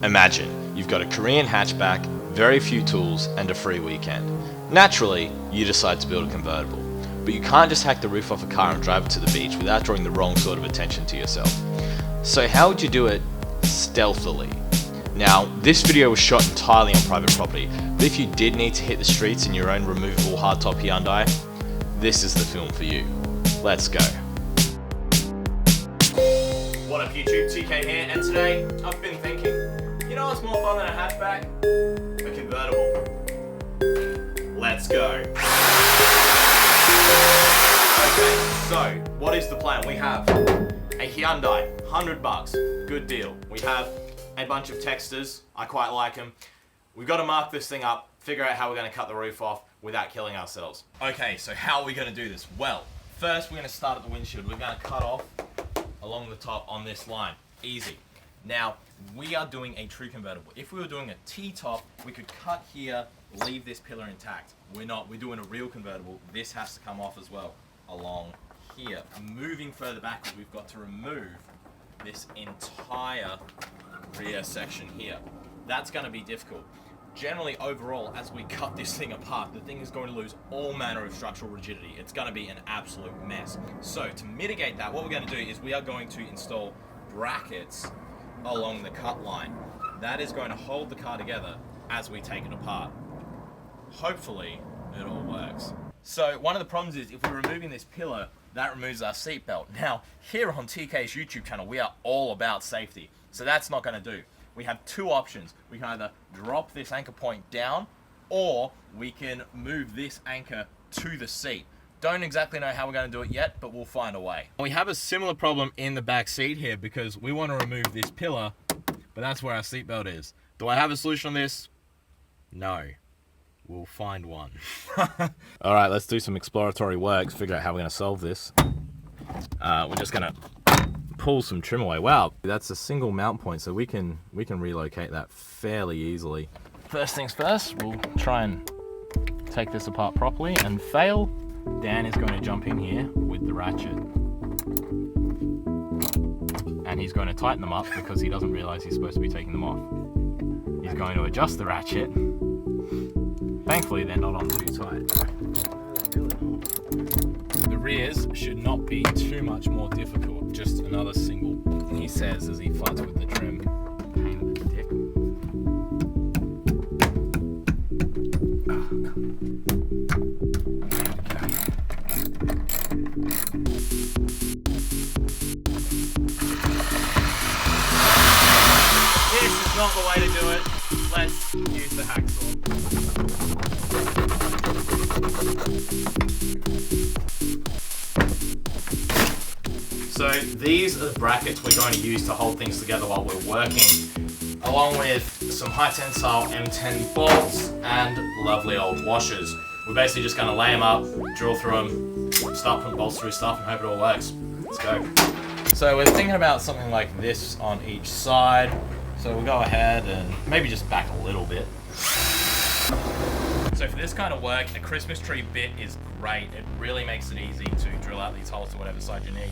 Imagine, you've got a Korean hatchback, very few tools, and a free weekend. Naturally, you decide to build a convertible. But you can't just hack the roof off a car and drive it to the beach without drawing the wrong sort of attention to yourself. So how would you do it stealthily? Now, this video was shot entirely on private property, but if you did need to hit the streets in your own removable hardtop Hyundai, this is the film for you. Let's go. What up YouTube, TK here, and today I've been thinking, you know what's more fun than a hatchback? A convertible. Let's go. Okay, so what is the plan? We have a Hyundai, $100, good deal. We have a bunch of texters, I quite like them. We've got to mark this thing up, figure out how we're going to cut the roof off without killing ourselves. Okay, so how are we going to do this? Well, first we're going to start at the windshield. We're going to cut off along the top on this line. Easy. Now, we are doing a true convertible. If we were doing a T-top, we could cut here, leave this pillar intact. We're not. We're doing a real convertible. This has to come off as well, along here. Moving further backwards, we've got to remove this entire rear section here. That's going to be difficult. Generally, overall, as we cut this thing apart, the thing is going to lose all manner of structural rigidity. It's going to be an absolute mess. So to mitigate that, what we're going to do is we are going to install brackets along the cut line. That is going to hold the car together as we take it apart. Hopefully, it all works. So one of the problems is if we're removing this pillar, that removes our seatbelt. Now, here on TK's YouTube channel, we are all about safety. So that's not going to do. We have two options. We can either drop this anchor point down, or we can move this anchor to the seat. Don't exactly know how we're going to do it yet, but we'll find a way. We have a similar problem in the back seat here because we want to remove this pillar, but that's where our seatbelt is. Do I have a solution on this? No. We'll find one. All right, let's do some exploratory work, figure out how we're going to solve this. We're just going to pull some trim away. Wow, that's a single mount point, so we can relocate that fairly easily. First things first, we'll try and take this apart properly and fail. Dan is going to jump in here with the ratchet. And he's going to tighten them up because he doesn't realize he's supposed to be taking them off. He's going to adjust the ratchet. Thankfully, they're not on too tight. The rears should not be too much more difficult. Just another single, he says as he fights with the trim. Pain in the dick. This is not the way to do it. Let's use the hacksaw. So these are the brackets we're going to use to hold things together while we're working, along with some high tensile M10 bolts and lovely old washers. We're basically just going to lay them up, drill through them, start putting bolts through stuff and hope it all works. Let's go. So we're thinking about something like this on each side. So we'll go ahead and maybe just back a little bit. So for this kind of work, a Christmas tree bit is great. It really makes it easy to drill out these holes to whatever side you need.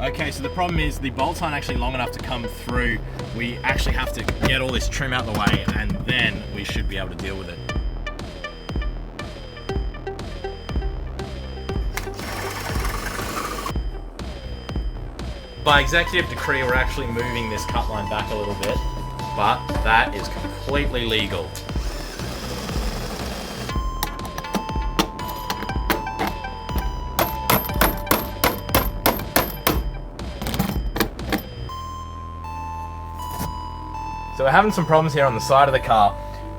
Okay, so the problem is the bolts aren't actually long enough to come through. We actually have to get all this trim out the way and then we should be able to deal with it. By executive decree, we're actually moving this cut line back a little bit, but that is completely legal. So we're having some problems here on the side of the car.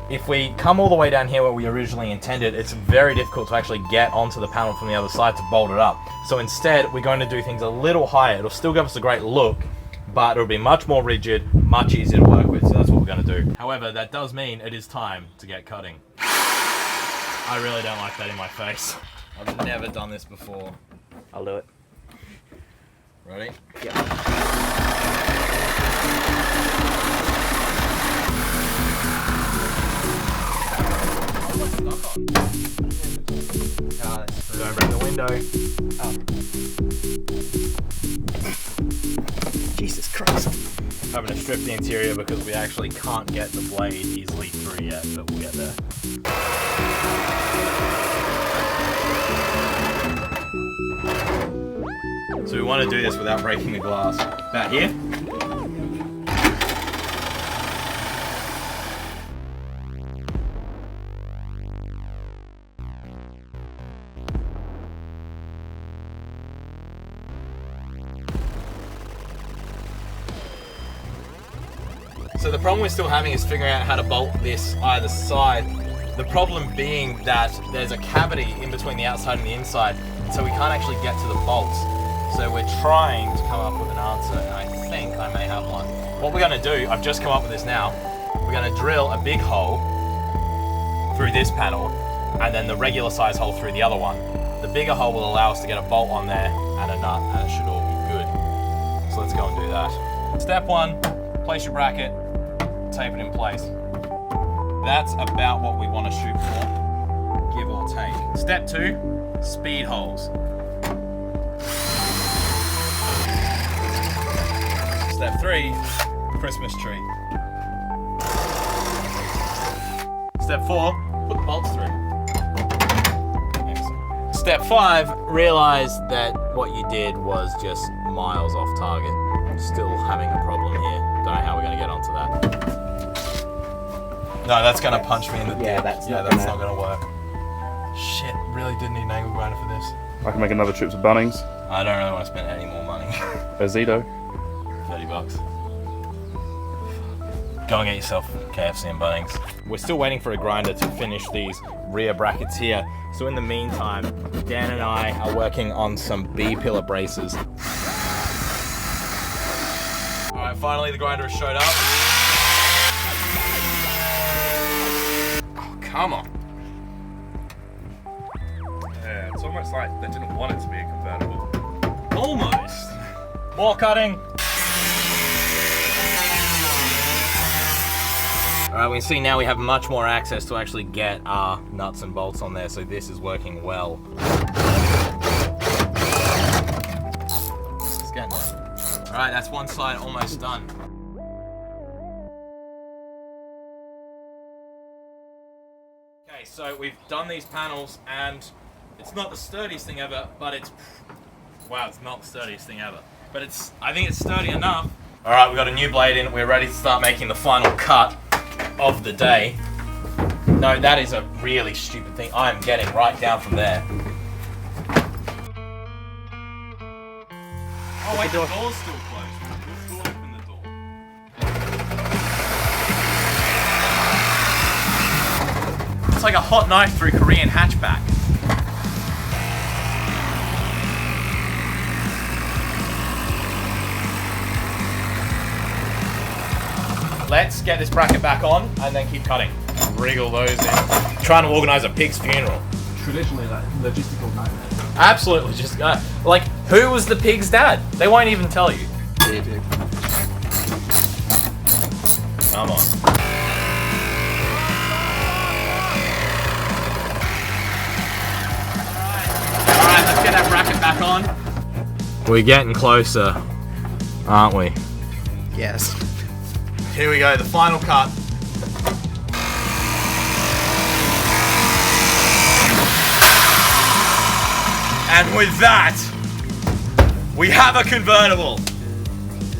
If we come all the way down here where we originally intended, it's very difficult to actually get onto the panel from the other side to bolt it up. So instead, we're going to do things a little higher. It'll still give us a great look, but it'll be much more rigid, much easier to work with, so that's what we're going to do. However, that does mean it is time to get cutting. I really don't like that in my face. I've never done this before. I'll do it. Ready? Yeah. Don't break the window. Oh. Jesus Christ. Having a strip the interior because we actually can't get the blade easily through yet, but we'll get there. So we want to do this without breaking the glass. About here. So the problem we're still having is figuring out how to bolt this either side. The problem being that there's a cavity in between the outside and the inside, so we can't actually get to the bolts. So we're trying to come up with an answer, and I think I may have one. What we're gonna do, I've just come up with this now, we're gonna drill a big hole through this panel, and then the regular size hole through the other one. The bigger hole will allow us to get a bolt on there and a nut, and it should all be good. So let's go and do that. Step one, place your bracket, tape it in place. That's about what we want to shoot for, give or take. Step two, speed holes. Step three, Christmas tree. Step four, put the bolts through. Excellent. Step five, realize that what you did was just miles off target. Still having a problem here. Don't know how we're going to get onto that. No, that's going to punch me in the dick. That's not going to work. Shit, really did need an angle grinder for this. I can make another trip to Bunnings. I don't really want to spend any more money. A Zito. $30. Go and get yourself KFC and Bunnings. We're still waiting for a grinder to finish these rear brackets here. So in the meantime, Dan and I are working on some B-pillar braces. Alright, finally the grinder has showed up. Oh, come on. Yeah, it's almost like they didn't want it to be a convertible. Almost. More cutting. Alright, we can see now we have much more access to actually get our nuts and bolts on there, so this is working well. It's getting there. Alright, that's one side almost done. Okay, so we've done these panels, and it's not the sturdiest thing ever, but it's... Wow, it's not the sturdiest thing ever. But it's, I think it's sturdy enough. Alright, we've got a new blade in, we're ready to start making the final cut of the day. No, that is a really stupid thing. I am getting right down from there. Oh wait, the door's still closed. We'll still open the door. It's like a hot knife through Korean hatchback. Let's get this bracket back on and then keep cutting. Wriggle those in. Trying to organize a pig's funeral. Traditionally, like, logistical nightmare. Absolutely, just like, who was the pig's dad? They won't even tell you. Yeah, dude. Come on. Alright, let's get that bracket back on. We're getting closer, aren't we? Yes. Here we go, the final cut. And with that, we have a convertible.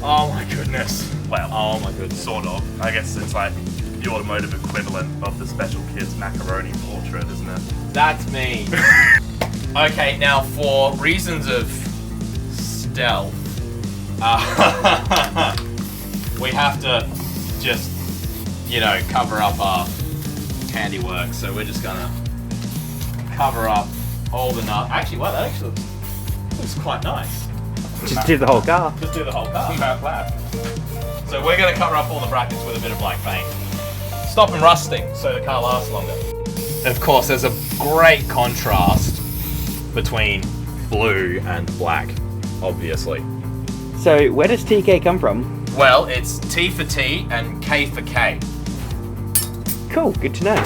Oh my goodness. Well, Oh my goodness. sort of. I guess it's like the automotive equivalent of the Special Kids macaroni portrait, isn't it? That's me. Okay, now for reasons of stealth, we have to just, you know, cover up our handiwork. So we're just gonna cover up all the nuts. Actually, wow, that actually looks quite nice. Just do the whole car. Just do the whole car. So we're gonna cover up all the brackets with a bit of black paint. Stop them rusting so the car lasts longer. Of course, there's a great contrast between blue and black, obviously. So, where does TK come from? Well, it's T for T and K for K. Cool, good to know.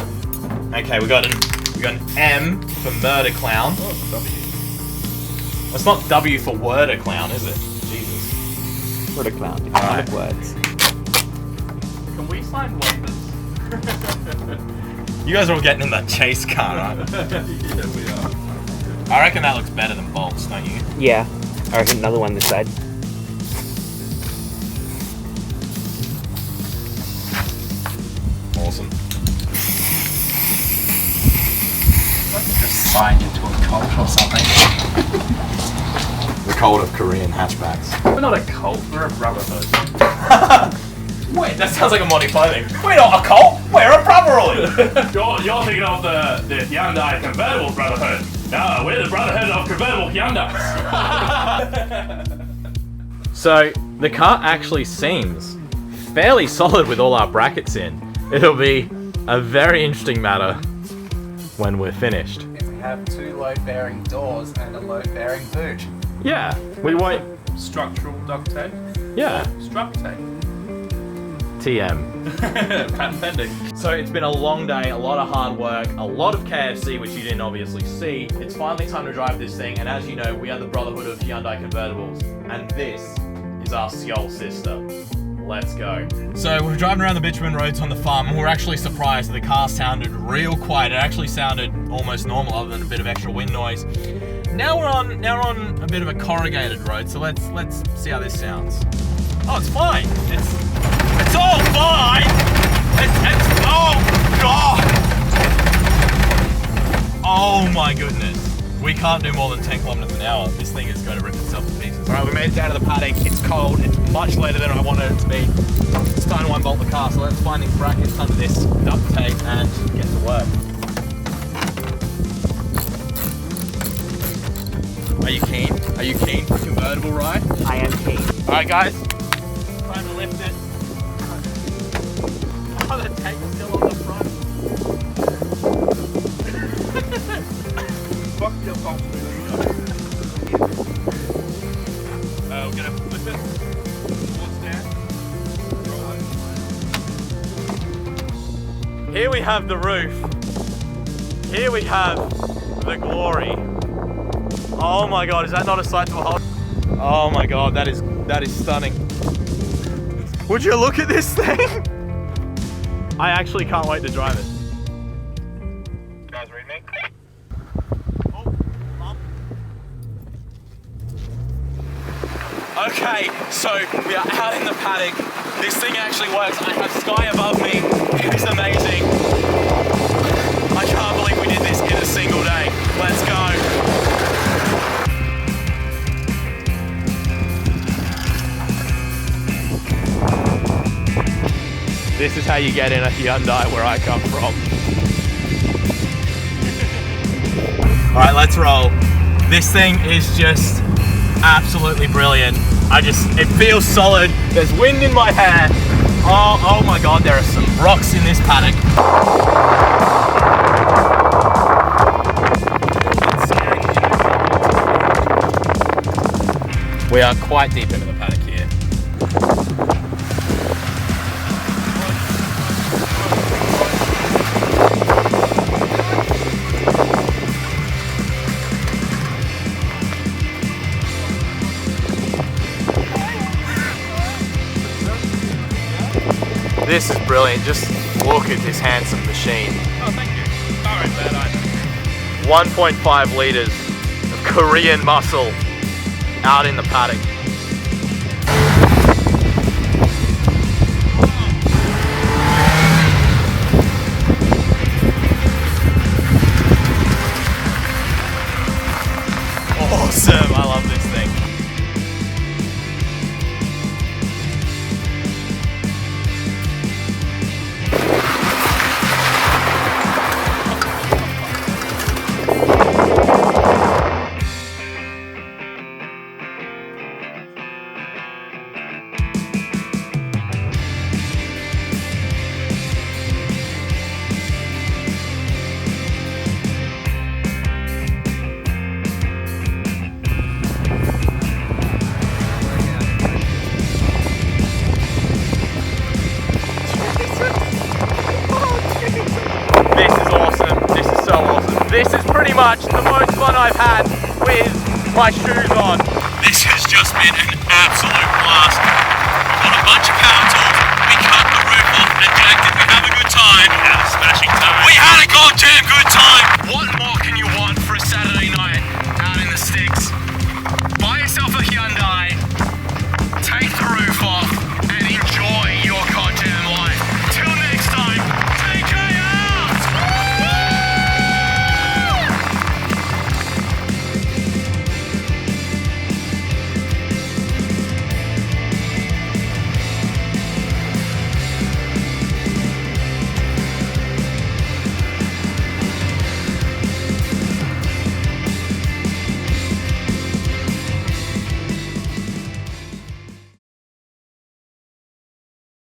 Okay, we got an M for murder clown. Oh, W. It's not W for worder clown, is it? Jesus. What a clown. Kind of words. find wafers. You guys are all getting in that chase car, right? Yeah, we are. I reckon that looks better than bolts, don't you? Yeah. I reckon another one this side. Awesome. Just signed into a cult or something. The cult of Korean hatchbacks. We're not a cult, we're a brotherhood. Wait, that sounds like a Monty Python. We're not a cult, we're a brotherhood! You're thinking of the Hyundai Convertible Brotherhood. No, we're the Brotherhood of Convertible Hyundai. So, the car actually seems fairly solid with all our brackets in. It'll be a very interesting matter when we're finished. We have 2 load-bearing doors and a load-bearing boot. Yeah, we won't... Structural duct tape. Yeah, Struct tape. TM. Patent pending. So it's been a long day, a lot of hard work, a lot of KFC, which you didn't obviously see. It's finally time to drive this thing, and as you know, we are the Brotherhood of Hyundai Convertibles, and this is our Seoul sister. Let's go. So we're driving around the bitumen roads on the farm, and we're actually surprised that the car sounded real quiet. It actually sounded almost normal, other than a bit of extra wind noise. Now we're on a bit of a corrugated road, so let's see how this sounds. Oh, it's fine. It's all fine. It's oh god. Oh my goodness. We can't do more than 10 kilometers an hour. This thing is going to rip itself to pieces. All right, we made it down to the paddock. It's cold. It's much later than I wanted it to be. It's time to unbolt the car. So let's find these brackets under this duct tape and get to work. Are you keen? Are you keen for convertible ride? I am keen. All right, guys. Time to lift it. Oh, the tape is still on the front. Fuck your phone. We're gonna flip it towards down. Here we have the roof. Here we have the glory. Oh my god, is that not a sight to behold? Oh my god, that is stunning. Would you look at this thing? I actually can't wait to drive it. You guys read me? Okay, so we are out in the paddock. This thing actually works. I have sky above me. It is amazing. I can't believe we did this in a single day. Let's go. This is how you get in a Hyundai where I come from. All right, let's roll. This thing is just absolutely brilliant. It feels solid. There's wind in my hair. Oh my God, there are some rocks in this paddock. We are quite deep into the paddock here. This is brilliant. Just look at this handsome machine. Oh, thank you. Alright, bad idea. 1.5 litres of Korean muscle out in the paddock. Awesome, I love this thing. This is pretty much the most fun I've had with my shoes on. This has just been an absolute blast. I've got a bunch of power tools